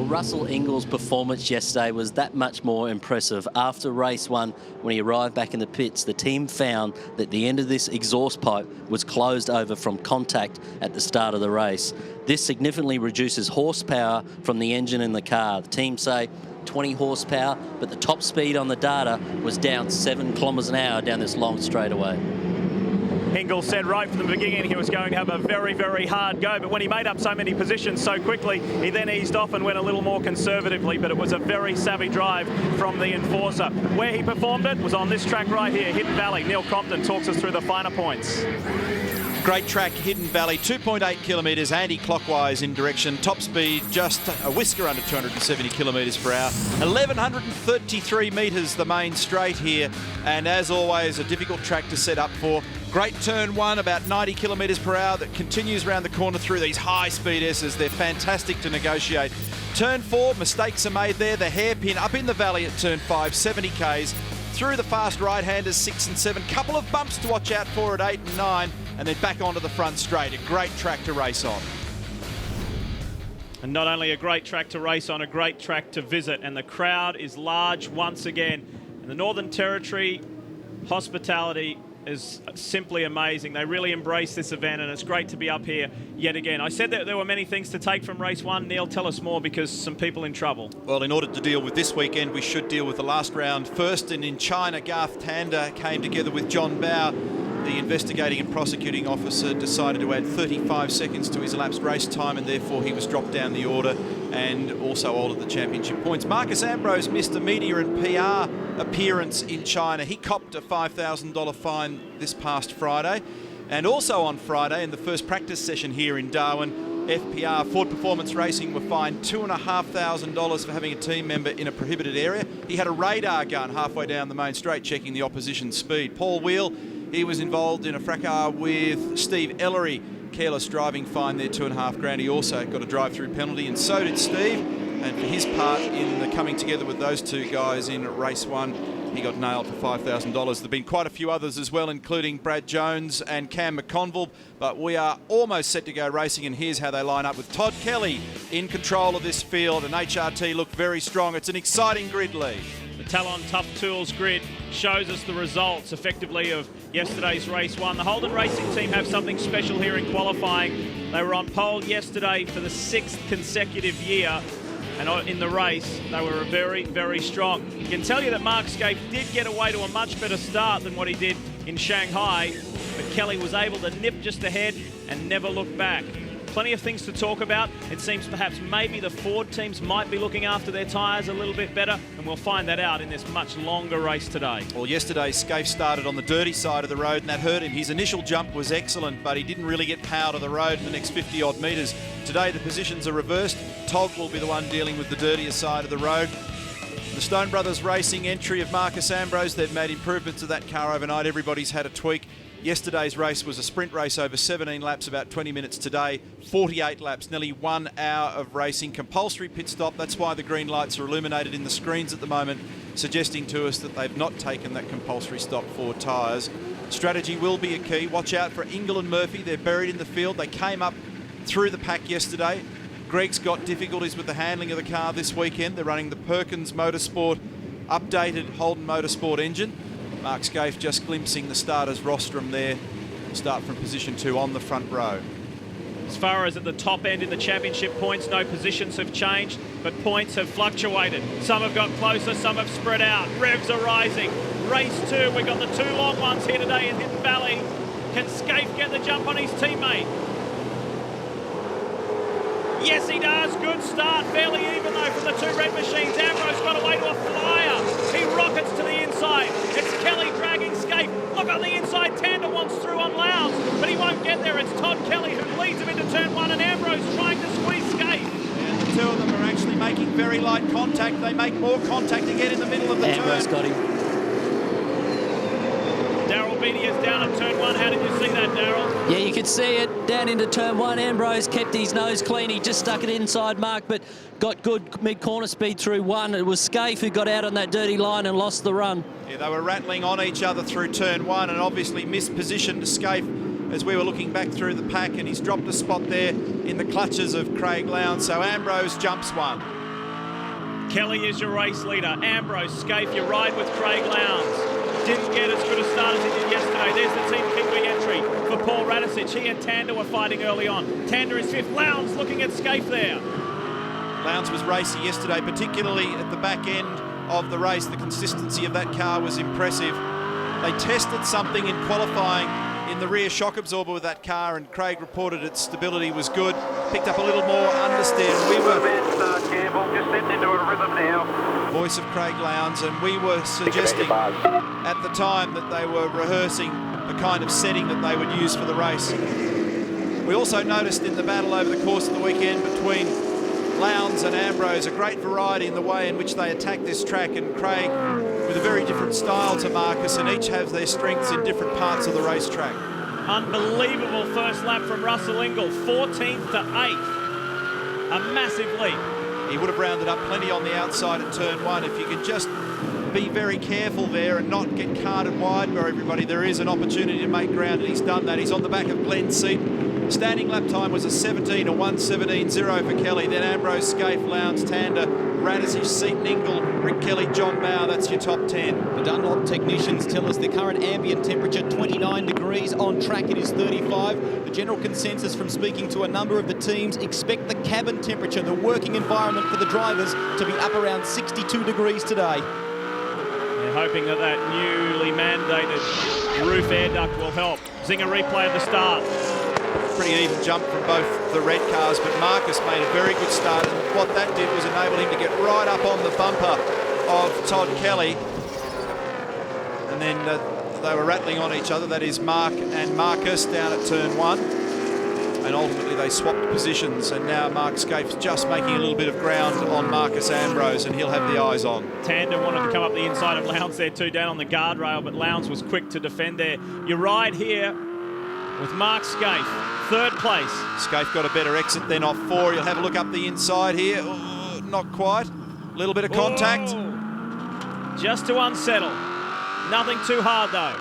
Russell Ingall's performance yesterday was that much more impressive. After race one, when he arrived back in the pits, the team found that the end of this exhaust pipe was closed over from contact at the start of the race. This significantly reduces horsepower from the engine in the car. The team say 20 horsepower, but the top speed on the data was down 7 kilometres an hour down this long straightaway. Ingall said right from the beginning he was going to have a very, very hard go, but when he made up so many positions so quickly, he then eased off and went a little more conservatively, but it was a very savvy drive from the enforcer. Where he performed it was on this track right here, Hidden Valley. Neil Crompton talks us through the finer points. Great track, Hidden Valley, 2.8 kilometres anti-clockwise in direction. Top speed just a whisker under 270 kilometres per hour. 1,133 metres the main straight here, and as always, a difficult track to set up for. Great turn one, about 90 kilometres per hour, that continues around the corner through these high-speed S's. They're fantastic to negotiate. Turn 4, mistakes are made there. The hairpin up in the valley at turn 5, 70 Ks. Through the fast right-handers, 6 and 7. Couple of bumps to watch out for at 8 and 9. And then back onto the front straight. A great track to race on. And not only a great track to race on, a great track to visit. And the crowd is large once again. In the Northern Territory, hospitality is simply amazing. They really embrace this event, and it's great to be up here yet again. I said that there were many things to take from race one. Neil, tell us more, because some people in trouble. Well, in order to deal with this weekend, we should deal with the last round first. And in China, Garth Tander came together with John Bowe. The investigating and prosecuting officer decided to add 35 seconds to his elapsed race time, and therefore he was dropped down the order and also altered the championship points. Marcus Ambrose missed a media and PR appearance in China. He copped a $5,000 fine this past Friday. And also on Friday, in the first practice session here in Darwin, FPR, Ford Performance Racing, were fined $2,500 for having a team member in a prohibited area. He had a radar gun halfway down the main straight checking the opposition's speed. Paul Wheel, he was involved in a fracas with Steve Ellery. Careless driving fine there, $2,500. He also got a drive-through penalty, and so did Steve. And for his part in the coming together with those two guys in race one, he got nailed for $5,000. There have been quite a few others as well, including Brad Jones and Cam McConville. But we are almost set to go racing, and here's how they line up with Todd Kelly in control of this field. And HRT look very strong. It's an exciting grid lead. The Talon Tough Tools grid shows us the results effectively of yesterday's race one. The Holden Racing team have something special here in qualifying. They were on pole yesterday for the 6th consecutive year, and in the race they were very, very strong. I can tell you that Mark Scaife did get away to a much better start than what he did in Shanghai, but Kelly was able to nip just ahead and never look back. Plenty of things to talk about. It seems perhaps maybe the Ford teams might be looking after their tyres a little bit better, and we'll find that out in this much longer race today. Well, yesterday Scaife started on the dirty side of the road, and that hurt him. His initial jump was excellent, but he didn't really get power to the road for the next 50-odd metres. Today the positions are reversed. Tog will be the one dealing with the dirtier side of the road. The Stone Brothers Racing entry of Marcus Ambrose, they've made improvements to that car overnight. Everybody's had a tweak. Yesterday's race was a sprint race over 17 laps, about 20 minutes today, 48 laps, nearly 1 hour of racing. Compulsory pit stop, that's why the green lights are illuminated in the screens at the moment, suggesting to us that they've not taken that compulsory stop for tyres. Strategy will be a key. Watch out for Ingall and Murphy, they're buried in the field. They came up through the pack yesterday. Greg's got difficulties with the handling of the car this weekend. They're running the Perkins Motorsport updated Holden Motorsport engine. Mark Scaife just glimpsing the starters rostrum there. Start from position 2 on the front row. As far as at the top end in the championship points, no positions have changed, but points have fluctuated. Some have got closer, some have spread out. Revs are rising. Race 2, we've got the 2 long ones here today in Hidden Valley. Can Scaife get the jump on his teammate? Yes, he does. Good start. Fairly even, though, from the 2 red machines. Ambrose got away to a flyer. He rockets to the inside. It's Kelly dragging Scaife. Look on the inside. Tander wants through on Lowndes, but he won't get there. It's Todd Kelly who leads him into turn 1, and Ambrose trying to squeeze Scaife. And the two of them are actually making very light contact. They make more contact again in the middle of the turn. Ambrose got him. Darryl Beattie is down at turn 1. How did you see that, Darryl? Yeah, you could see it down into turn 1. Ambrose kept his nose clean. He just stuck it inside Mark, but got good mid-corner speed through 1. It was Scaife who got out on that dirty line and lost the run. Yeah, they were rattling on each other through turn 1, and obviously mispositioned Scaife as we were looking back through the pack, and he's dropped a spot there in the clutches of Craig Lowndes. So Ambrose jumps 1. Kelly is your race leader. Ambrose, Scaife, you ride with Craig Lowndes. Didn't get as good a start as he did yesterday. There's the team keeping entry for Paul Radicic. He and Tander were fighting early on. Tander is fifth. Lowndes looking at Scaife there. Lowndes was racing yesterday, particularly at the back end of the race. The consistency of that car was impressive. They tested something in qualifying in the rear shock absorber with that car, and Craig reported its stability was good. Picked up a little more understeer. We were careful, just setting into a rhythm now. Voice of Craig Lowndes, and we were suggesting at the time that they were rehearsing the kind of setting that they would use for the race. We also noticed in the battle over the course of the weekend between Lowndes and Ambrose a great variety in the way in which they attack this track, and Craig with a very different style to Marcus, and each have their strengths in different parts of the racetrack. Unbelievable first lap from Russell Ingall, 14th to 8th. A massive leap. He would have rounded up plenty on the outside at turn one. If you can just be very careful there and not get carted wide by everybody, there is an opportunity to make ground, and he's done that. He's on the back of Glenn's seat. Standing lap time was a 1:17.0 for Kelly. Then Ambrose, Scaife, Lowndes, Tander, Radicic, Seaton, Ingall, Rick Kelly, John Bowe. That's your top 10. The Dunlop technicians tell us the current ambient temperature 29 degrees. On track it is 35. The general consensus from speaking to a number of the teams, expect the cabin temperature, the working environment for the drivers, to be up around 62 degrees today. They're hoping that that newly mandated roof air duct will help. Zinger replay of the start. Pretty even jump from both the red cars, but Marcus made a very good start, and what that did was enable him to get right up on the bumper of Todd Kelly, and then they were rattling on each other. That is Mark and Marcus down at turn one, and ultimately they swapped positions, and now Mark Scaife's just making a little bit of ground on Marcus Ambrose, and he'll have the eyes on. Tander wanted to come up the inside of Lowndes there too, down on the guardrail, but Lowndes was quick to defend there. You ride here with Mark Scaife, third place. Scaife got a better exit than off four. You'll have a look up the inside here. Oh, not quite. A little bit of contact. Whoa. Just to unsettle. Nothing too hard though.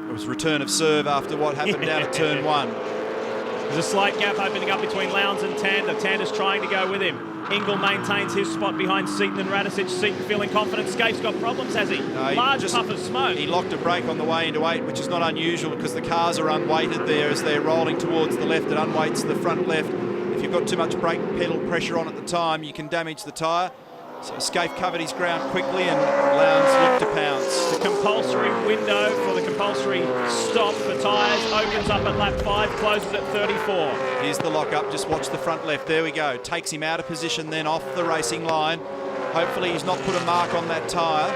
It was return of serve after what happened down at turn one. There's a slight gap opening up between Lowndes and Tander. Tander's trying to go with him. Ingall maintains his spot behind Seaton and Radicic. Seaton feeling confident. Scaife's got problems, has he? No, Large puff of smoke. He locked a brake on the way into 8, which is not unusual because the cars are unweighted there as they're rolling towards the left. It unweights the front left. If you've got too much brake pedal pressure on at the time, you can damage the tyre. So Scaife covered his ground quickly, and Lowndes looked to pounce. The compulsory window for the compulsory stop for tyres opens up at lap 5, closes at 34. Here's the lock-up. Just watch the front left. There we go. Takes him out of position then off the racing line. Hopefully he's not put a mark on that tyre.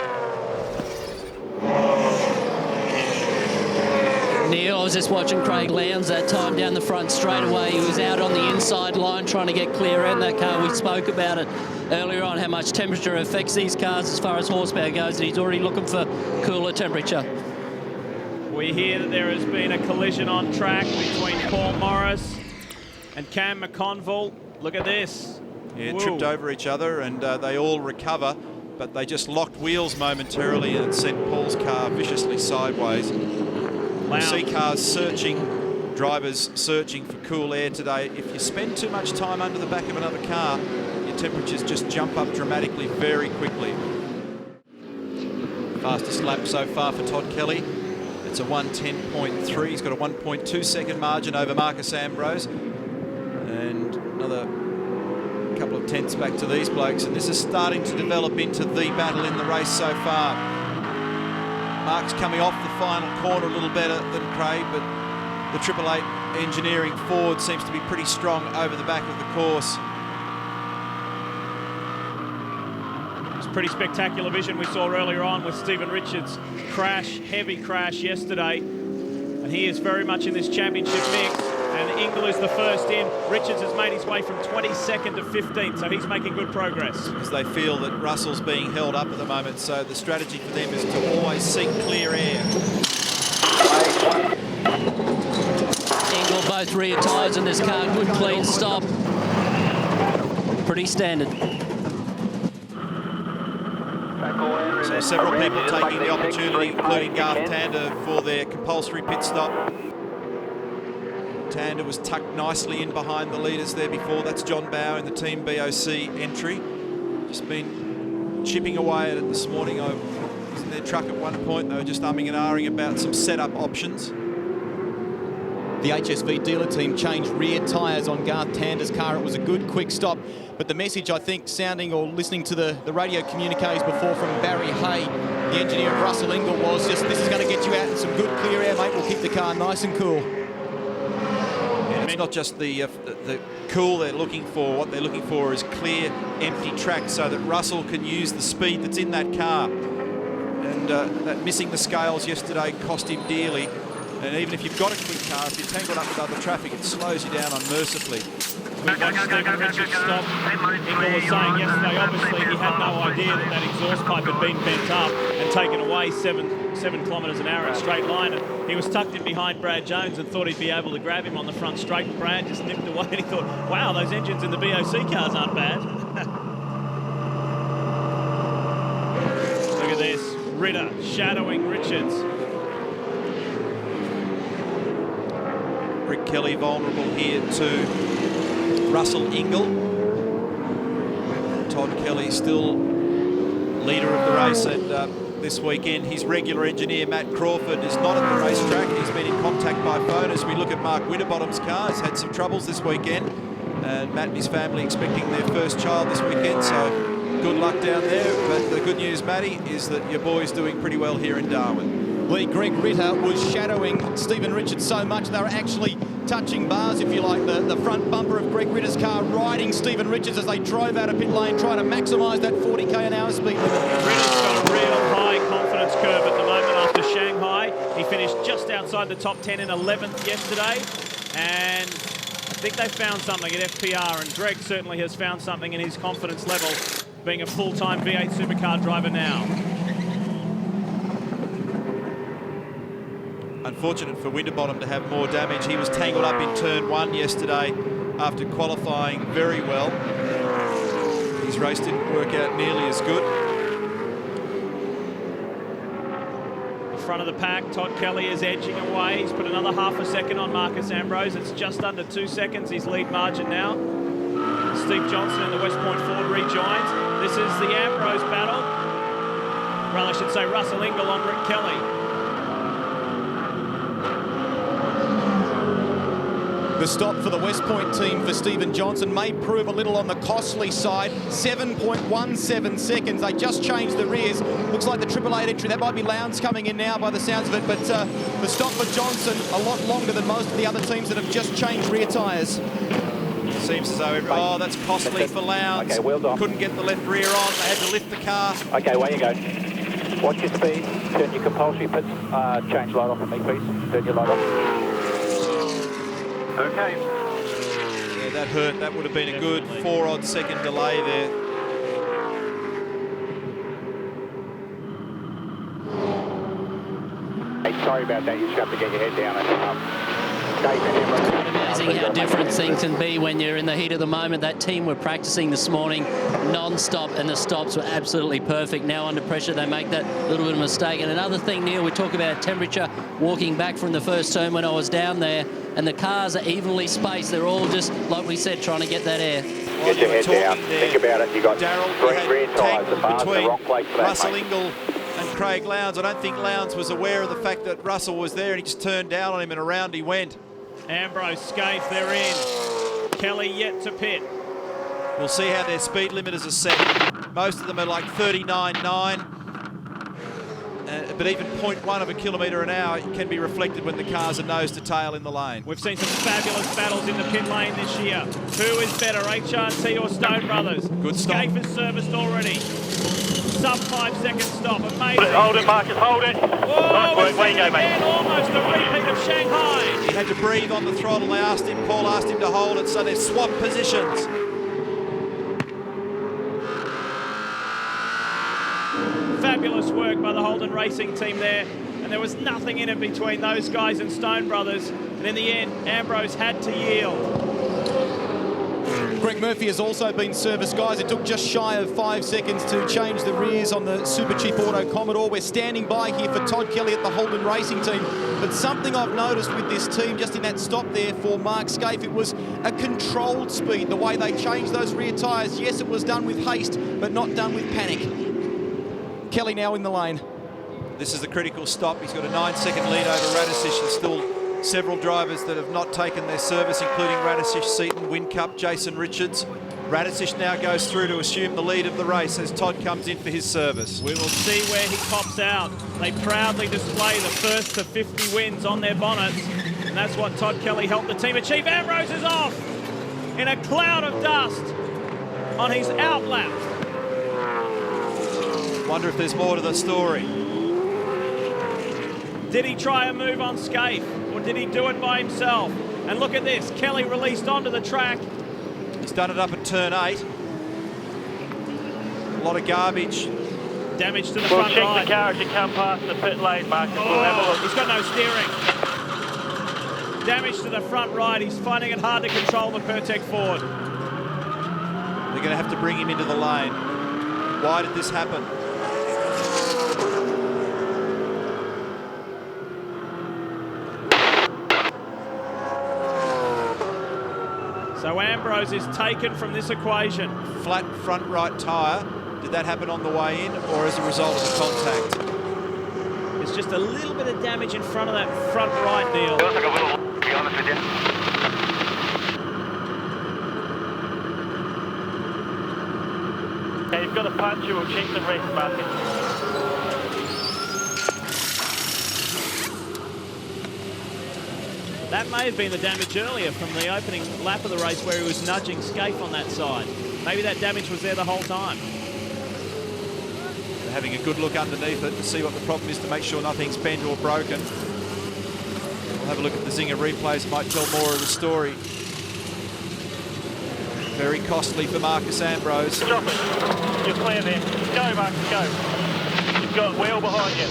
Neil, I was just watching Craig Lowndes that time down the front straight away. He was out on the inside line trying to get clear out that car. We spoke about it earlier on, how much temperature affects these cars as far as horsepower goes, and he's already looking for cooler temperature. We hear that there has been a collision on track between Paul Morris and Cam McConville. Look at this. Yeah, Whoa. tripped over each other, and they all recover, but they just locked wheels momentarily and sent Paul's car viciously sideways. You see cars searching, drivers searching for cool air today. If you spend too much time under the back of another car, your temperatures just jump up dramatically very quickly. Fastest lap so far for Todd Kelly. It's a 1:10.3. He's got a 1.2 second margin over Marcus Ambrose. And another couple of tenths back to these blokes. And this is starting to develop into the battle in the race so far. Mark's coming off the final corner a little better than Craig, but the 888 engineering Ford seems to be pretty strong over the back of the course. It's pretty spectacular vision we saw earlier on with Stephen Richards' crash, heavy crash yesterday. And he is very much in this championship mix. And Ingall is the first in. Richards has made his way from 22nd to 15th, so he's making good progress. As they feel that Russell's being held up at the moment, so the strategy for them is to always seek clear air. Ingall, both rear tyres in this car, good clean stop. Pretty standard. So several people taking the opportunity, including Garth Tander, for their compulsory pit stop. Tander was tucked nicely in behind the leaders there before. That's John Bowe in the Team BOC entry. Just been chipping away at it this morning. I was in their truck at one point. They were just umming and ahhing about some setup options. The HSV dealer team changed rear tyres on Garth Tander's car. It was a good, quick stop. But the message, I think, sounding or listening to the radio communiques before from Barry Hay, the engineer of Russell Ingall, was just, this is going to get you out in some good, clear air, mate. We'll keep the car nice and cool. And it's not just the cool they're looking for. What they're looking for is clear, empty track so that Russell can use the speed that's in that car. And that missing the scales yesterday cost him dearly. And even if you've got a quick car, if you're tangled up with other traffic, it slows you down unmercifully. We've got Stephen Richards stop. Ingall was saying yesterday, obviously, he had no idea that that exhaust pipe had been bent up and taken away 7 kilometres an hour in straight line. And he was tucked in behind Brad Jones and thought he'd be able to grab him on the front straight. And Brad just nipped away and he thought, wow, those engines in the BOC cars aren't bad. Look at this. Ritter shadowing Richards. Rick Kelly vulnerable here to Russell Ingall. Todd Kelly still leader of the race, and this weekend his regular engineer Matt Crawford is not at the racetrack. He's been in contact by phone. As we look at Mark Winterbottom's car, he's had some troubles this weekend, and Matt and his family expecting their first child this weekend, so good luck down there. But the good news, Matty, is that your boy's doing pretty well here in Darwin. Lee, Greg Ritter was shadowing Stephen Richards so much they were actually touching bars, if you like, the front bumper of Greg Ritter's car, riding Stephen Richards as they drove out of pit lane, trying to maximise that 40k an hour speed limit. Ritter's got a real high confidence curve at the moment after Shanghai. He finished just outside the top 10 in 11th yesterday, and I think they found something at FPR, and Greg certainly has found something in his confidence level, being a full-time V8 supercar driver now. Unfortunate for Winterbottom to have more damage. He was tangled up in turn 1 yesterday after qualifying very well. His race didn't work out nearly as good. The front of the pack, Todd Kelly is edging away. He's put another half a second on Marcus Ambrose. It's just under 2 seconds, his lead margin now. Steve Johnson in the West Point Ford rejoins. This is the Ambrose battle. Rather, I should say Russell Ingall on Rick Kelly. The stop for the West Point team for Stephen Johnson may prove a little on the costly side. 7.17 seconds. They just changed the rears. Looks like the 888 entry. That might be Lowndes coming in now by the sounds of it. But the stop for Johnson a lot longer than most of the other teams that have just changed rear tyres. Seems as though, oh, that's costly for Lowndes. Okay, well done. Couldn't get the left rear on. They had to lift the car. Okay, away you go. Watch your speed. Turn your compulsory pits. Change light off for me, please. Turn your light off. Okay. Yeah, that hurt. That would have been a good 4-odd second delay there. Hey, sorry about that. You just have to get your head down and Amazing how different things can be when you're in the heat of the moment. That team were practicing this morning non-stop, and the stops were absolutely perfect. Now under pressure, they make that little bit of mistake. And another thing, Neil, we talk about temperature walking back from the first turn when I was down there, and the cars are evenly spaced. They're all just, like we said, trying to get that air. Get your head down. Think about it. You got Darryl, green rear tyres. The bar's in the wrong place for that, Russell mate. Ingall and Craig Lowndes. I don't think Lowndes was aware of the fact that Russell was there, and he just turned down on him and around he went. Ambrose, Scaife, they're in. Kelly yet to pit. We'll see how their speed limiters are set. Most of them are like 39.9. But even 0.1 of a kilometre an hour can be reflected when the cars are nose to tail in the lane. We've seen some fabulous battles in the pit lane this year. Who is better, HRT or Stone Brothers? Good stop. Scaife is serviced already. Sub 5 second stop, amazing. Hold it, Marcus, hold it. Whoa, Nice work. Way you go, mate. Almost a repeat of Shanghai. He had to breathe on the throttle. They asked him, Paul asked him to hold it, so they've swapped positions. Fabulous work by the Holden Racing team there, and there was nothing in it between those guys and Stone Brothers, and in the end Ambrose had to yield. Greg Murphy has also been serviced. Guys, it took just shy of 5 seconds to change the rears on the Super Cheap Auto Commodore. We're standing by here for Todd Kelly at the Holden Racing Team. But something I've noticed with this team, just in that stop there for Mark Scaife, it was a controlled speed. The way they changed those rear tyres, yes, it was done with haste, but not done with panic. Kelly now in the lane. This is the critical stop. He's got a 9-second lead over Radisich. There's still several drivers that have not taken their service, including Radisich, Seaton, Whincup, Jason Richards. Radisich now goes through to assume the lead of the race as Todd comes in for his service. We will see where he pops out. They proudly display the first to 50 wins on their bonnets, and that's what Todd Kelly helped the team achieve. Ambrose is off in a cloud of dust on his outlap. Wonder if there's more to the story. Did he try a move on Scaife, or did he do it by himself? And look at this, Kelly released onto the track. He's done it up at turn 8. A lot of garbage. Damage to the We'll front check right. the car as you come past the pit lane, Marcus. We'll have a look. He's got no steering. Damage to the front right. He's finding it hard to control the Pertec Ford. They're going to have to bring him into the lane. Why did this happen? So Ambrose is taken from this equation. Flat front right tyre. Did that happen on the way in or as a result of the contact? There's just a little bit of damage in front of that front right, Neil. Feels like a little, to be honest with you. Okay, you've got a punch, you will check the rest, Marcus. That may have been the damage earlier from the opening lap of the race where he was nudging Scaife on that side. Maybe that damage was there the whole time. They're having a good look underneath it to see what the problem is, to make sure nothing's bent or broken. We'll have a look at the Zinger replays, might tell more of the story. Very costly for Marcus Ambrose. Drop it. You're clear there. Go, Marcus, go. You've got wheel behind you.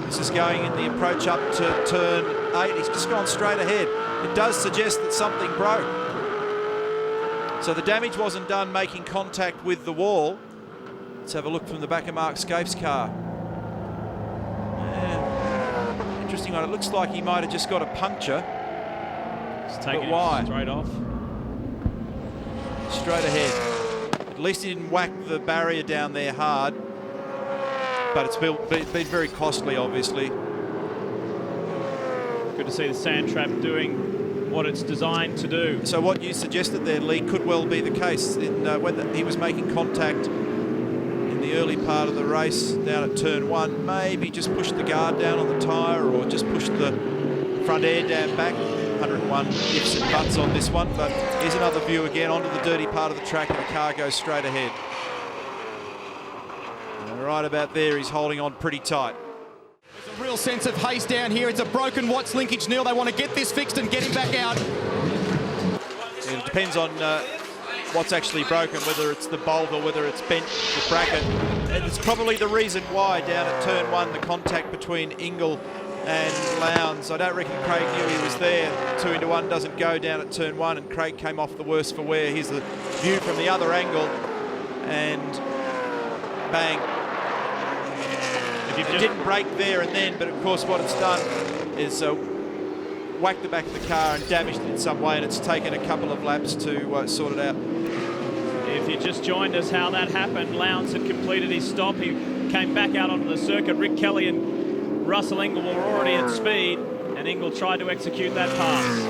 This is going in the approach up to turn 8. He's just gone straight ahead. It does suggest that something broke. So the damage wasn't done making contact with the wall. Let's have a look from the back of Mark Scaife's car. Yeah. Interesting one. It looks like he might have just got a puncture. He's taking why? it straight off. Straight ahead. At least he didn't whack the barrier down there hard. But it's been very costly, obviously. Good to see the sand trap doing what it's designed to do. So what you suggested there, Lee, could well be the case. When he was making contact in the early part of the race down at turn 1, maybe just pushed the guard down on the tyre or just pushed the front air dam back. 101 ifs and buts on this one, but here's another view again onto the dirty part of the track, and the car goes straight ahead. And right about there, he's holding on pretty tight. There's a real sense of haste down here. It's a broken Watts linkage, Neil. They want to get this fixed and get him back out. And it depends on what's actually broken, whether it's the bolt or whether it's bent the bracket. And it's probably the reason why down at turn 1, the contact between Ingle and Lowndes. I don't reckon Craig knew he was there. 2 into 1 doesn't go down at turn 1, and Craig came off the worst for wear. Here's the view from the other angle, and bang. It didn't break there and then, but of course what it's done is whacked the back of the car and damaged it in some way, and it's taken a couple of laps to sort it out. If you just joined us how that happened, Lowndes had completed his stop. He came back out onto the circuit. Rick Kelly and Russell Ingle were already at speed, and Ingle tried to execute that pass.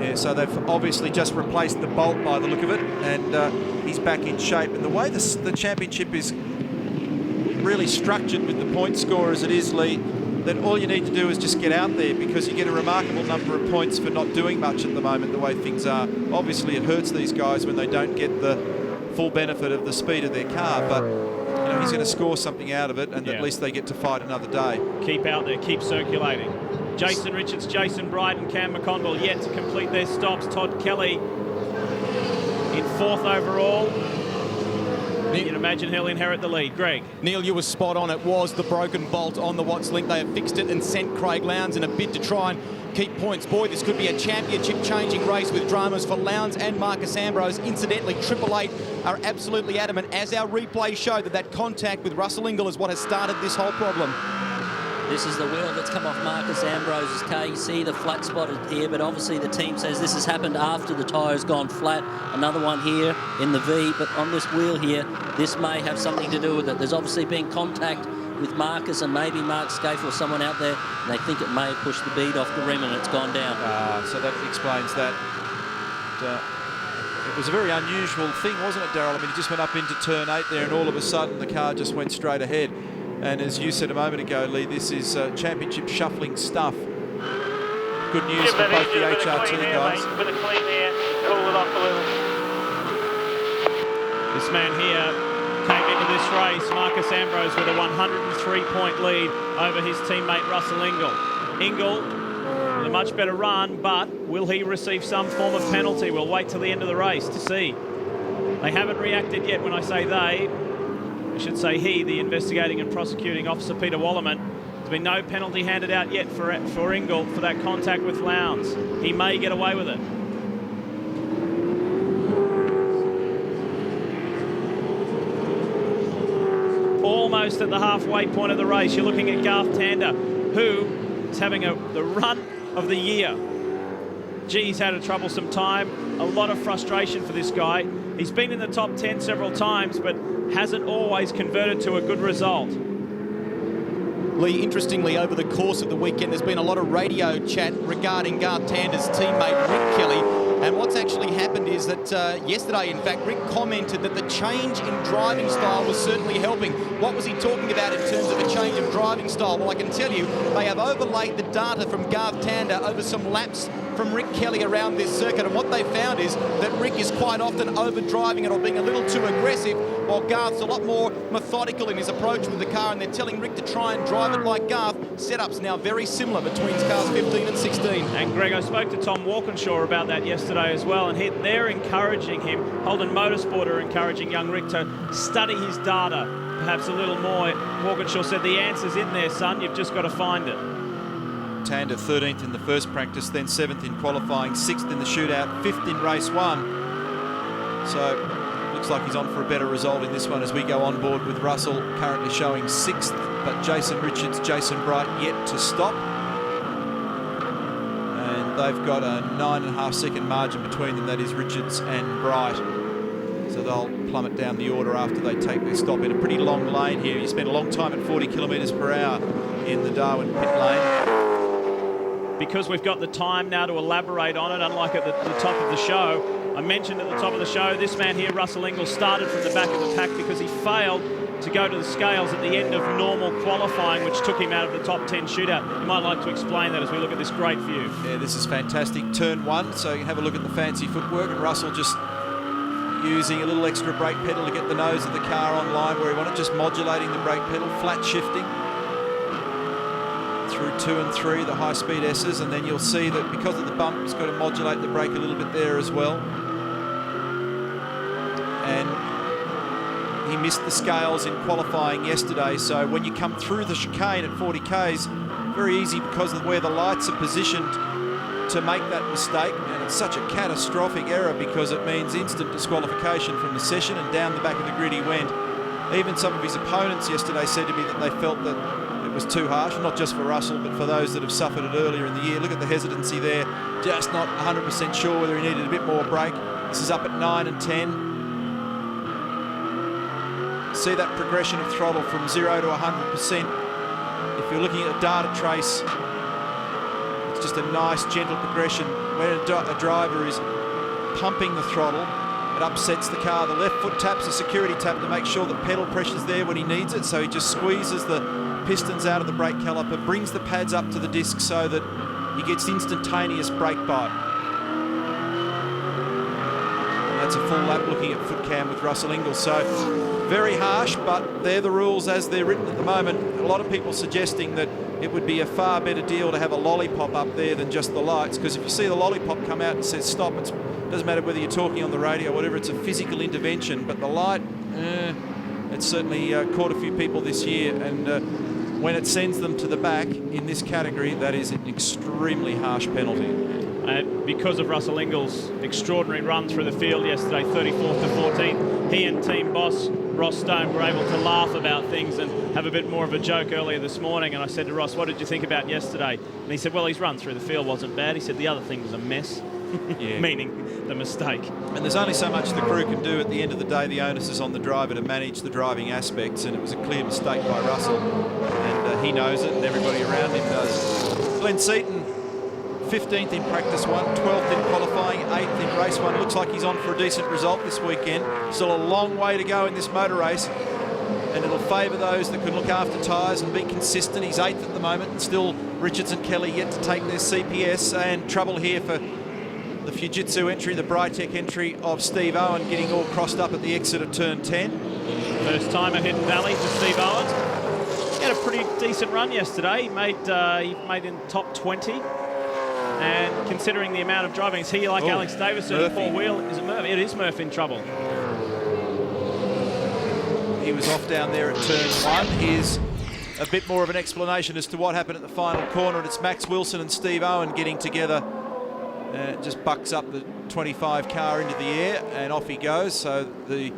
Yeah, so they've obviously just replaced the bolt by the look of it, and he's back in shape. And the way the championship is really structured with the point score as it is, Lee, that all you need to do is just get out there, because you get a remarkable number of points for not doing much at the moment, the way things are. Obviously, it hurts these guys when they don't get the full benefit of the speed of their car, but you know, he's going to score something out of it, and at least they get to fight another day. Keep out there, keep circulating. Jason Richards, Jason Bright and Cam McConville yet to complete their stops. Todd Kelly in 4th overall. You'd imagine he'll inherit the lead. Greg. Neil, you were spot on. It was the broken bolt on the Watts link. They have fixed it and sent Craig Lowndes in a bid to try and keep points. Boy, this could be a championship-changing race with dramas for Lowndes and Marcus Ambrose. Incidentally, 888 are absolutely adamant, as our replay showed, that contact with Russell Ingall is what has started this whole problem. This is the wheel that's come off Marcus Ambrose's car. You see the flat spotted here, but obviously the team says this has happened after the tyre's gone flat. Another one here in the V, but on this wheel here, this may have something to do with it. There's obviously been contact with Marcus and maybe Mark Scaife or someone out there, and they think it may have pushed the bead off the rim and it's gone down. So that explains that. It was a very unusual thing, wasn't it, Darryl? I mean, he just went up into turn 8 there, and all of a sudden the car just went straight ahead. And as you said a moment ago, Lee, this is championship shuffling stuff. Good news for both the HRT guys. Bit of clean air, cool it off a little. This man here came into this race, Marcus Ambrose, with a 103-point lead over his teammate Russell Ingall. Ingall with a much better run, but will he receive some form of penalty? We'll wait till the end of the race to see. They haven't reacted yet. When I say they, I should say he, the investigating and prosecuting officer, Peter Wallerman. There's been no penalty handed out yet for Ingall for that contact with Lowndes. He may get away with it. Almost at the halfway point of the race, you're looking at Garth Tander, who is having the run of the year. Gee, he's had a troublesome time. A lot of frustration for this guy. He's been in the top 10 several times, but hasn't always converted to a good result. Lee, interestingly, over the course of the weekend, there's been a lot of radio chat regarding Garth Tander's teammate, Rick Kelly. And what's actually happened is that yesterday, in fact, Rick commented that the change in driving style was certainly helping. What was he talking about in terms of a change of driving style? Well, I can tell you, they have overlaid the data from Garth Tander over some laps from Rick Kelly around this circuit, and what they found is that Rick is quite often over-driving it or being a little too aggressive, while Garth's a lot more methodical in his approach with the car, and they're telling Rick to try and drive it like Garth. Setups now very similar between cars 15 and 16. And Greg, I spoke to Tom Walkinshaw about that yesterday as well, and they're encouraging him, Holden Motorsport are encouraging young Rick to study his data perhaps a little more. Walkinshaw said the answer's in there, son, you've just got to find it. Tander 13th in the first practice, then 7th in qualifying, 6th in the shootout, 5th in race 1. So looks like he's on for a better result in this one as we go on board with Russell currently showing 6th, but Jason Richards, Jason Bright yet to stop. And they've got a 9.5-second margin between them, that is Richards and Bright. So they'll plummet down the order after they take their stop in a pretty long lane here. You spend a long time at 40 kilometres per hour in the Darwin pit lane. Because we've got the time now to elaborate on it, unlike at the top of the show. I mentioned at the top of the show, this man here, Russell Ingall, started from the back of the pack because he failed to go to the scales at the end of normal qualifying, which took him out of the top 10 shootout. You might like to explain that as we look at this great view. Yeah, this is fantastic. Turn 1, so you can have a look at the fancy footwork, and Russell just using a little extra brake pedal to get the nose of the car on line where he wanted, just modulating the brake pedal, flat shifting through 2 and 3, the high-speed S's, and then you'll see that because of the bump, he's got to modulate the brake a little bit there as well. And he missed the scales in qualifying yesterday, so when you come through the chicane at 40 Ks, very easy because of where the lights are positioned to make that mistake, and it's such a catastrophic error because it means instant disqualification from the session, and down the back of the grid he went. Even some of his opponents yesterday said to me that they felt that it was too harsh, not just for Russell, but for those that have suffered it earlier in the year. Look at the hesitancy there, just not 100% sure whether he needed a bit more brake. This is up at 9 and 10. See that progression of throttle from 0 to 100%. If you're looking at a data trace, it's just a nice gentle progression. When a driver is pumping the throttle, it upsets the car. The left foot taps a security tap to make sure that pedal pressure's there when he needs it, so he just squeezes the pistons out of the brake caliper, brings the pads up to the disc so that he gets instantaneous brake bite. And that's a full lap looking at foot cam with Russell Ingall. So very harsh, but they're the rules as they're written at the moment. A lot of people suggesting that it would be a far better deal to have a lollipop up there than just the lights, because if you see the lollipop come out and says stop, it doesn't matter whether you're talking on the radio or whatever, it's a physical intervention, but the light It's certainly caught a few people this year, and when it sends them to the back in this category, that is an extremely harsh penalty. And because of Russell Ingall's extraordinary run through the field yesterday, 34th to 14th, he and team boss Ross Stone were able to laugh about things and have a bit more of a joke earlier this morning. And I said to Ross, what did you think about yesterday? And he said, well, his run through the field wasn't bad. He said the other thing was a mess, yeah. Meaning the mistake. And there's only so much the crew can do. At the end of the day, the onus is on the driver to manage the driving aspects, and it was a clear mistake by Russell, and he knows it, and everybody around him does. Glenn Seaton, 15th in practice one, 12th in qualifying, 8th in race one. Looks like he's on for a decent result this weekend. Still a long way to go in this motor race, and it'll favour those that can look after tyres and be consistent. He's 8th at the moment, and still Richards and Kelly yet to take their CPS, and trouble here for the Fujitsu entry, the Brightech entry of Steve Owen, getting all crossed up at the exit of turn 10. First time at Hidden Valley for Steve Owen. He had a pretty decent run yesterday. He made in top 20. And considering the amount of driving, is he like Alex Davison and Paul Wheel? Is it Murphy? It is Murphy in trouble. He was off down there at turn 1. Here's a bit more of an explanation as to what happened at the final corner. And it's Max Wilson and Steve Owen getting together. It just bucks up the 25 car into the air, and off he goes. So the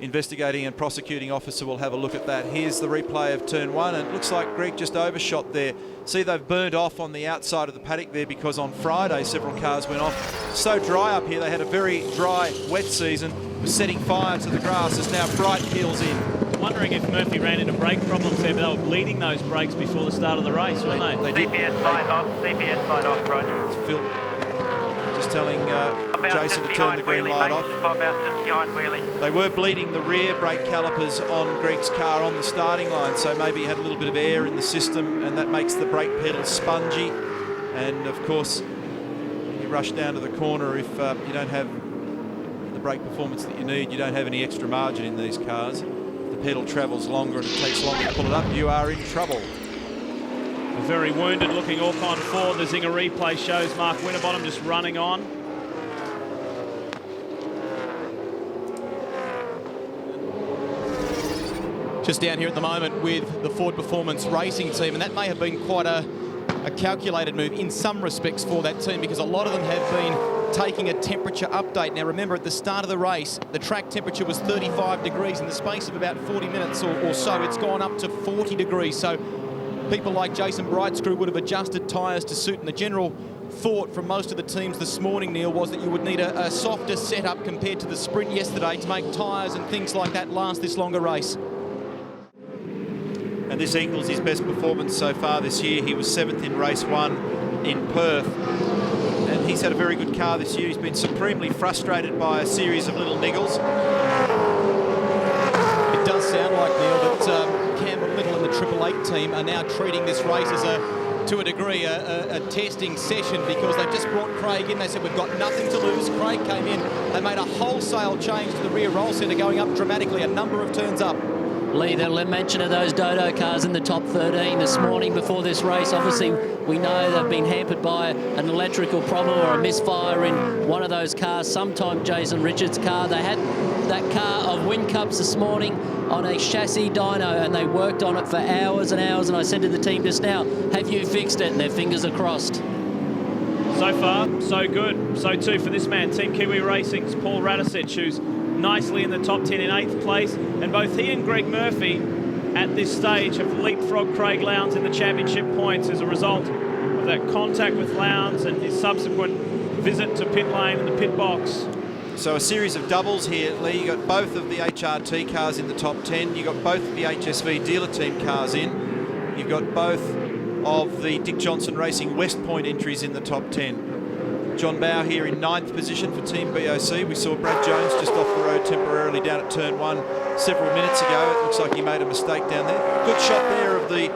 investigating and prosecuting officer will have a look at that. Here's the replay of turn 1, and it looks like Greg just overshot there. See, they've burnt off on the outside of the paddock there because on Friday several cars went off. So dry up here, they had a very dry, wet season, was setting fire to the grass as now Wright peels in. Wondering if Murphy ran into brake problems there, but they were bleeding those brakes before the start of the race, weren't they? CPS side off, Roger. It's Phil just telling Jason to turn the green light off. They were bleeding the rear brake calipers on Greg's car on the starting line, so maybe he had a little bit of air in the system, and that makes the brake pedal spongy. And of course, you rush down to the corner if you don't have the brake performance that you need. You don't have any extra margin in these cars. If the pedal travels longer and it takes longer to pull it up, you are in trouble. A very wounded looking Orcon Ford. The Zinger replay shows Mark Winterbottom just running on. Just down here at the moment with the Ford Performance Racing team, and that may have been quite a calculated move in some respects for that team, because a lot of them have been taking a temperature update. Now remember, at the start of the race, the track temperature was 35 degrees. In the space of about 40 minutes or so, it's gone up to 40 degrees. So people like Jason Bright's crew would have adjusted tyres to suit, and the general thought from most of the teams this morning, Neil, was that you would need a softer setup compared to the sprint yesterday to make tyres and things like that last this longer race. And this equals his best performance so far this year. He was 7th in race 1 in Perth. And he's had a very good car this year. He's been supremely frustrated by a series of little niggles. It does sound like, Neil, that Campbell Little and the 888 team are now treating this race as to a degree, a testing session, because they've just brought Craig in. They said, we've got nothing to lose. Craig came in. They made a wholesale change to the rear roll centre, going up dramatically, a number of turns up. Lee, the mention of those Dodo cars in the top 13 this morning before this race. Obviously, we know they've been hampered by an electrical problem or a misfire in one of those cars, sometime Jason Richards' car. They had that car of Whincups this morning on a chassis dyno, and they worked on it for hours and hours. And I said to the team just now, have you fixed it? And their fingers are crossed. So far, so good. So too for this man, Team Kiwi Racing's Paul Radisich, who's nicely in the top 10 in 8th place, and both he and Greg Murphy at this stage have leapfrogged Craig Lowndes in the championship points as a result of that contact with Lowndes and his subsequent visit to pit lane and the pit box. So a series of doubles here, Lee. You got both of the HRT cars in the top 10. You got both of the HSV dealer team cars in. You've got both of the Dick Johnson Racing West Point entries in the top 10. John Bow here in 9th position for Team BOC. We saw Brad Jones just off the road temporarily down at turn 1 several minutes ago. It looks like he made a mistake down there. Good shot there of the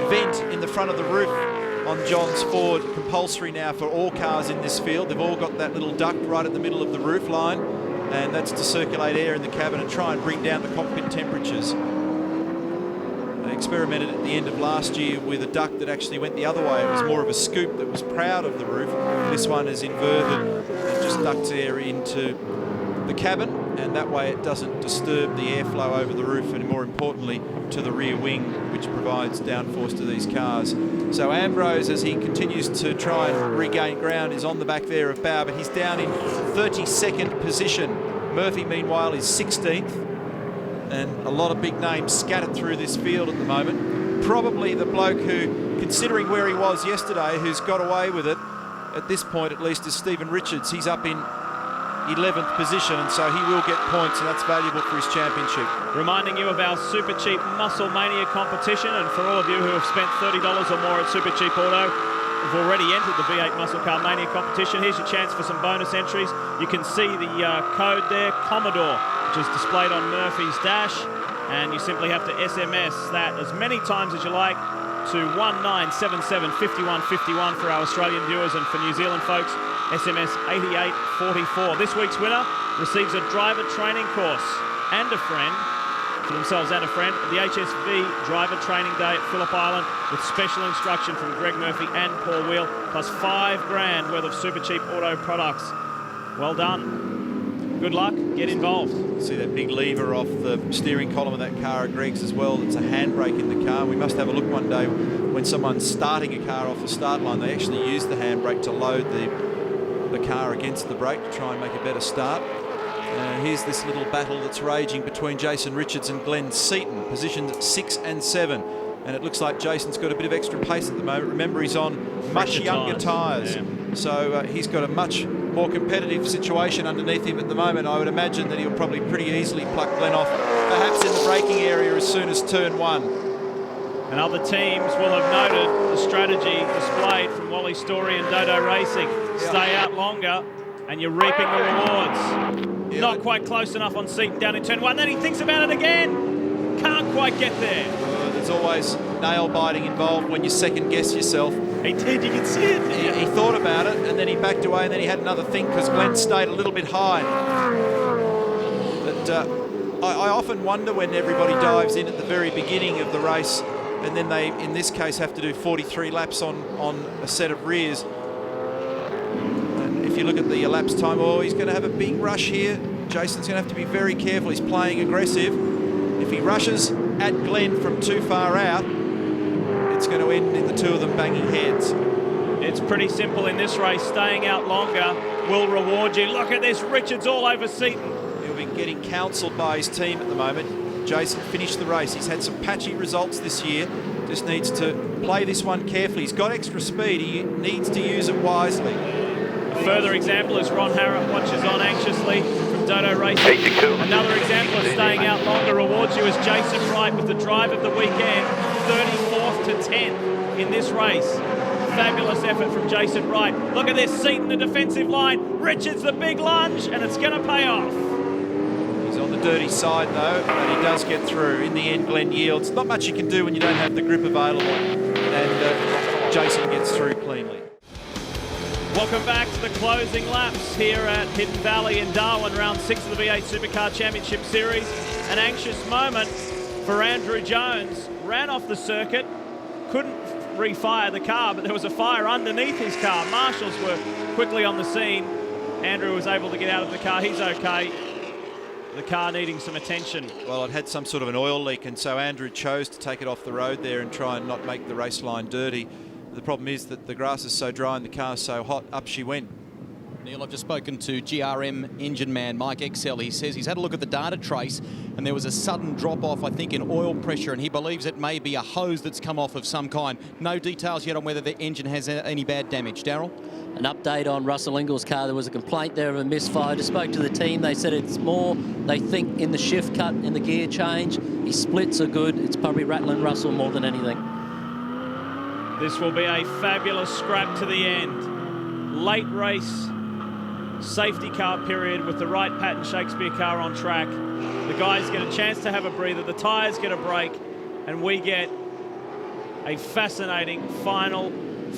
vent in the front of the roof on John's Ford. Compulsory now for all cars in this field. They've all got that little duct right at the middle of the roof line, and that's to circulate air in the cabin and try and bring down the cockpit temperatures. They experimented at the end of last year with a duct that actually went the other way. It was more of a scoop that was proud of the roof. This one is inverted and just ducts air into the cabin. and that way it doesn't disturb the airflow over the roof and, more importantly, to the rear wing, which provides downforce to these cars. So Ambrose, as he continues to try and regain ground, is on the back there of Bauer, but he's down in 32nd position. Murphy, meanwhile, is 16th, and a lot of big names scattered through this field at the moment. Probably the bloke who, considering where he was yesterday, who's got away with it, at this point at least, is Stephen Richards. He's up in 11th position, and so he will get points, and that's valuable for his championship. Reminding you of our Super Cheap Muscle Mania competition, and for all of you who have spent $30 or more at Super Cheap Auto, have already entered the V8 Muscle Car Mania competition. Here's your chance for some bonus entries. You can see the code there, Commodore, which is displayed on Murphy's dash, and you simply have to SMS that as many times as you like to 1977 5151 for our Australian viewers, and for New Zealand folks, SMS 8844. This week's winner receives a driver training course and a friend, for themselves and a friend, at the HSV Driver Training Day at Phillip Island, with special instruction from Greg Murphy and Paul Wheel, plus $5 grand worth of Super Cheap Auto products. Well done. Good luck. Get involved. See that big lever off the steering column of that car at Greg's as well. It's a handbrake in the car. We must have a look one day when someone's starting a car off the start line. They actually use the handbrake to load the car against the brake to try and make a better start. Here's this little battle that's raging between Jason Richards and Glenn Seaton, positions 6 and 7. And it looks like Jason's got a bit of extra pace at the moment. Remember, he's on much younger tyres. Yeah. So he's got a much more competitive situation underneath him at the moment. I would imagine that he'll probably pretty easily pluck Glenn off, perhaps in the braking area as soon as turn 1. And other teams will have noted the strategy displayed from Wally Story and Dodo Racing. Stay out longer and you're reaping the rewards. Not quite close enough on Seaton down in turn 1. Then he thinks about it again. Can't quite get there. There's always nail biting involved when you second guess yourself. He did, you can see it. He thought about it, and then he backed away, and then he had another think because Glenn stayed a little bit high. But I often wonder when everybody dives in at the very beginning of the race, and then they, in this case, have to do 43 laps on a set of rears. And if you look at the elapsed time, he's going to have a big rush here. Jason's going to have to be very careful. He's playing aggressive. If he rushes at Glenn from too far out, it's going to end in the two of them banging heads. It's pretty simple in this race. Staying out longer will reward you. Look at this. Richards all over Seaton. He'll be getting counselled by his team at the moment. Jason finished the race. He's had some patchy results this year. Just needs to play this one carefully. He's got extra speed. He needs to use it wisely. A further example is Ron Harrop watches on anxiously from Dodo Racing. Another example of staying out longer rewards you is Jason Wright with the drive of the weekend, 34th to 10th in this race. Fabulous effort from Jason Wright. Look at this, Seaton the defensive line, Richards the big lunge, and it's going to pay off. He's on the dirty side though, but he does get through. In the end, Glenn yields. Not much you can do when you don't have the grip available, and Jason gets through cleanly. Welcome back to the closing laps here at Hidden Valley in Darwin, round 6 of the V8 Supercar Championship Series. An anxious moment for Andrew Jones. Ran off the circuit, couldn't refire the car, but there was a fire underneath his car. Marshals were quickly on the scene. Andrew was able to get out of the car. He's okay. The car needing some attention. Well, it had some sort of an oil leak, and so Andrew chose to take it off the road there and try and not make the race line dirty. The problem is that the grass is so dry and the car's so hot, up she went. Neil, I've just spoken to GRM engine man Mike Excel. He says he's had a look at the data trace and there was a sudden drop-off, I think, in oil pressure, and he believes it may be a hose that's come off of some kind. No details yet on whether the engine has any bad damage. Darryl? An update on Russell Ingall's car. There was a complaint there of a misfire. I just spoke to the team. They said it's more, they think, in the shift cut, in the gear change. His splits are good. It's probably rattling Russell more than anything. This will be a fabulous scrap to the end. Late race, safety car period with the Wright Patton Shakespeare car on track. The guys get a chance to have a breather, the tyres get a break, and we get a fascinating final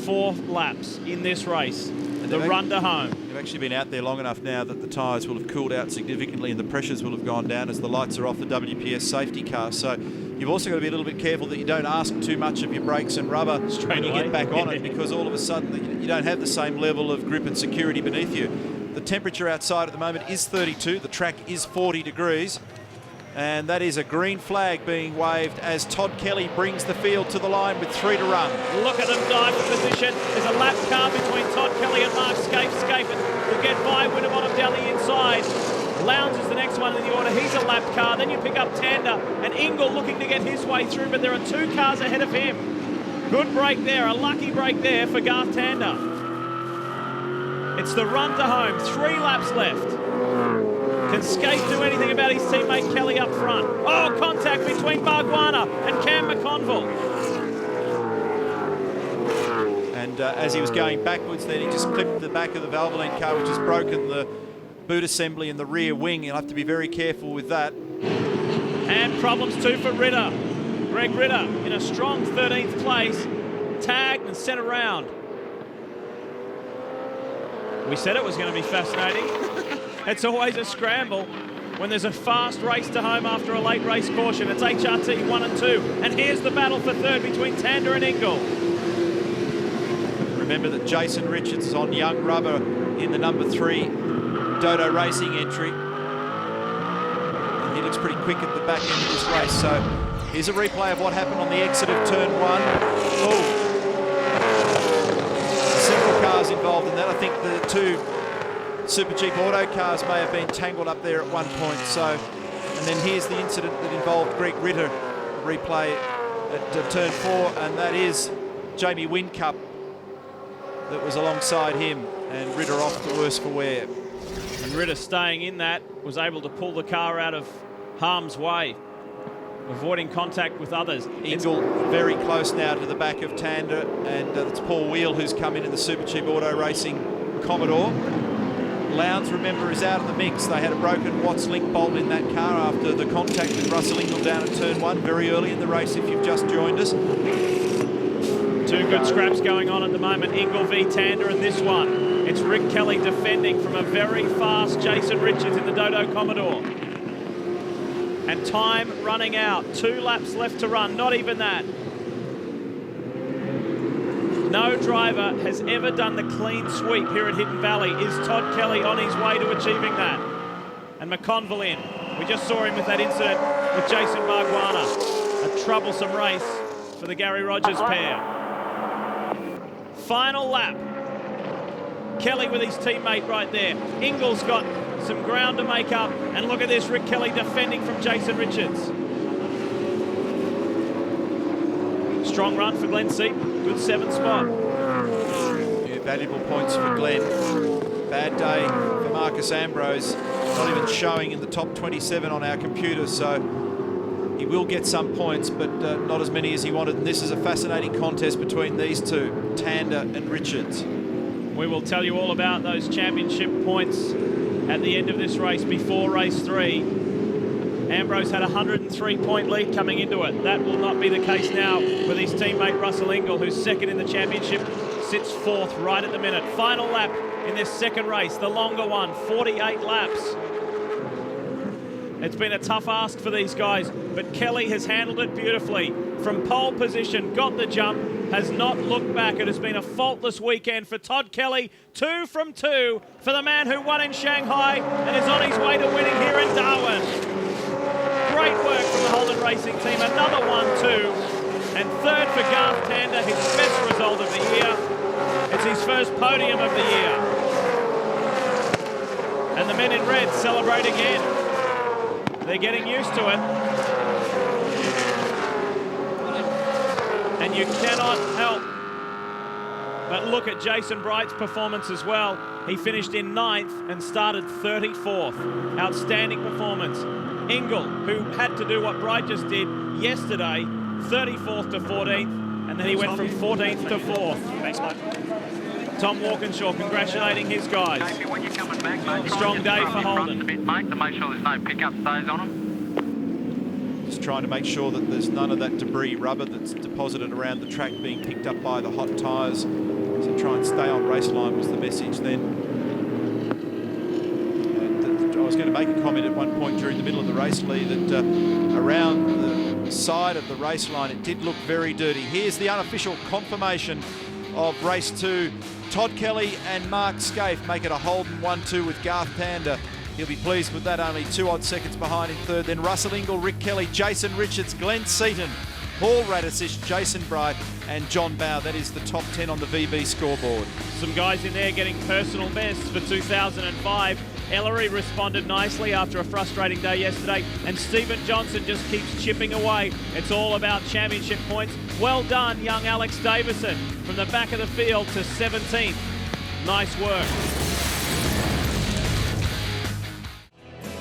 4 laps in this race. The run to home. They've actually been out there long enough now that the tyres will have cooled out significantly and the pressures will have gone down as the lights are off the WPS safety car. So You've also got to be a little bit careful that you don't ask too much of your brakes and rubber when you get back on it, because all of a sudden you don't have the same level of grip and security beneath you. The temperature outside at the moment is 32. The track is 40 degrees. And that is a green flag being waved as Todd Kelly brings the field to the line with 3 to run. Look at them dive for position. There's a lap car between Todd Kelly and Mark Scaife. Scaife will get by Winterbottom down the inside. Lowndes is the next one in the order. He's a lap car. Then you pick up Tander and Ingle looking to get his way through, but there are 2 cars ahead of him. Good break there, a lucky break there for Garth Tander. It's the run to home, 3 laps left. Can Scaife do anything about his teammate Kelly up front? Oh, contact between Bargwanna and Cam McConville. And as he was going backwards, then he just clipped the back of the Valvoline car, which has broken the boot assembly in the rear wing. You'll have to be very careful with that. And problems too for Ritter. Greg Ritter in a strong 13th place, tagged and sent around. We said it was going to be fascinating. It's always a scramble when there's a fast race to home after a late race caution. It's HRT 1 and 2. And here's the battle for third between Tander and Ingle. Remember that Jason Richards is on young rubber in the number 3 Dodo Racing entry. And he looks pretty quick at the back end of this race. So here's a replay of what happened on the exit of turn 1. Oh, several cars involved in that. I think the 2 Super Jeep Auto cars may have been tangled up there at one point. So, and then here's the incident that involved Greg Ritter, replay at turn 4, and that is Jamie Whincup that was alongside him, and Ritter off to worse for wear. And Ritter, staying in that, was able to pull the car out of harm's way, avoiding contact with others. Ingle very close now to the back of Tander, and it's Paul Wheel who's come in the Super Cheap Auto Racing Commodore. Lowndes, remember, is out of the mix. They had a broken Watts link bolt in that car after the contact with Russell Ingle down at turn 1 very early in the race, if you've just joined us. 2 good scraps going on at the moment, Ingle v Tander in this one. It's Rick Kelly defending from a very fast Jason Richards in the Dodo Commodore. And time running out, 2 laps left to run, not even that. No driver has ever done the clean sweep here at Hidden Valley. Is Todd Kelly on his way to achieving that? And McConville in. We just saw him with that incident with Jason Bargwanna. A troublesome race for the Gary Rogers pair. Final lap. Kelly with his teammate right there. Ingle's got some ground to make up. And look at this, Rick Kelly defending from Jason Richards. Strong run for Glenn Seaton. Good 7th spot. Yeah, valuable points for Glenn. Bad day for Marcus Ambrose. Not even showing in the top 27 on our computer, so he will get some points, but not as many as he wanted. And this is a fascinating contest between these 2, Tander and Richards. We will tell you all about those championship points at the end of this race before race 3. Ambrose had a 103-point lead coming into it. That will not be the case now with his teammate Russell Ingle, who's second in the championship, sits 4th right at the minute. Final lap in this second race, the longer one, 48 laps. It's been a tough ask for these guys, but Kelly has handled it beautifully. From pole position, got the jump, has not looked back. It has been a faultless weekend for Todd Kelly. 2 from 2 for the man who won in Shanghai and is on his way to winning here in Darwin. Great work from the Holden Racing team. Another 1-2. And 3rd for Garth Tander, his best result of the year. It's his first podium of the year. And the men in red celebrate again. They're getting used to it. And you cannot help but look at Jason Bright's performance as well. He finished in 9th and started 34th. Outstanding performance. Ingle, who had to do what Bright just did yesterday, 34th to 14th, and then he went from 14th to 4th. Thanks, mate. Tom Walkinshaw congratulating his guys. When you're coming back, mate, Strong day for Holden. a bit, mate, to make sure there's no pickup stays on them. Just trying to make sure that there's none of that debris rubber that's deposited around the track being picked up by the hot tyres. So try and stay on race line was the message then. And I was going to make a comment at one point during the middle of the race, Lee, that around the side of the race line. It did look very dirty. Here's the unofficial confirmation of race 2. Todd Kelly and Mark Scaife make it a Holden 1-2 with Garth Tander. He'll be pleased with that, only 2 odd seconds behind in third. Then Russell Ingall, Rick Kelly, Jason Richards, Glenn Seaton, Paul Radisich, Jason Bright and John Bow. That is the top 10 on the VB scoreboard. Some guys in there getting personal bests for 2005. Ellery responded nicely after a frustrating day yesterday, and Stephen Johnson just keeps chipping away. It's all about championship points. Well done, young Alex Davison, from the back of the field to 17th. Nice work.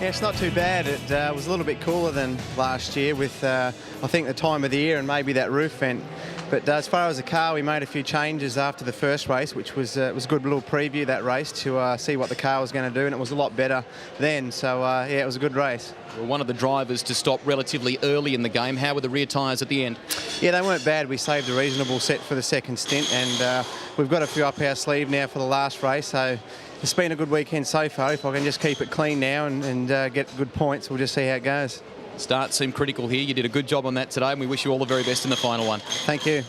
Yeah, it's not too bad. It was a little bit cooler than last year with, I think, the time of the year and maybe that roof vent. But as far as the car, we made a few changes after the first race, which was a good little preview, that race, to see what the car was going to do, and it was a lot better then. So, yeah, it was a good race. Well, one of the drivers to stop relatively early in the game. How were the rear tyres at the end? Yeah, they weren't bad. We saved a reasonable set for the second stint, and we've got a few up our sleeve now for the last race. So it's been a good weekend so far. If I can just keep it clean now and get good points, we'll just see how it goes. Start seemed critical here. You did a good job on that today, and we wish you all the very best in the final one. Thank you.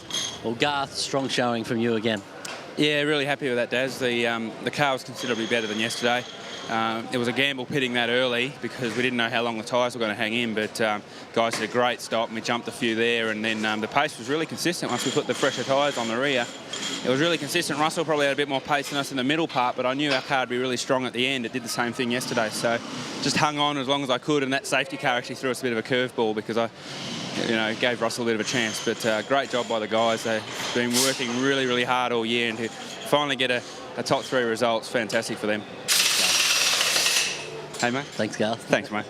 Well, Garth, strong showing from you again. Yeah, really happy with that, Daz. The car was considerably better than yesterday. It was a gamble pitting that early because we didn't know how long the tyres were going to hang in, but guys did a great stop and we jumped a few there, and then the pace was really consistent once we put the fresher tyres on the rear. It was really consistent. Russell probably had a bit more pace than us in the middle part, but I knew our car would be really strong at the end. It did the same thing yesterday, so just hung on as long as I could, and that safety car actually threw us a bit of a curveball because I gave Russell a bit of a chance. But great job by the guys. They've been working really, really hard all year, and to finally get a top 3 results, fantastic for them. Hey, mate. Thanks, Garth. Thanks, mate.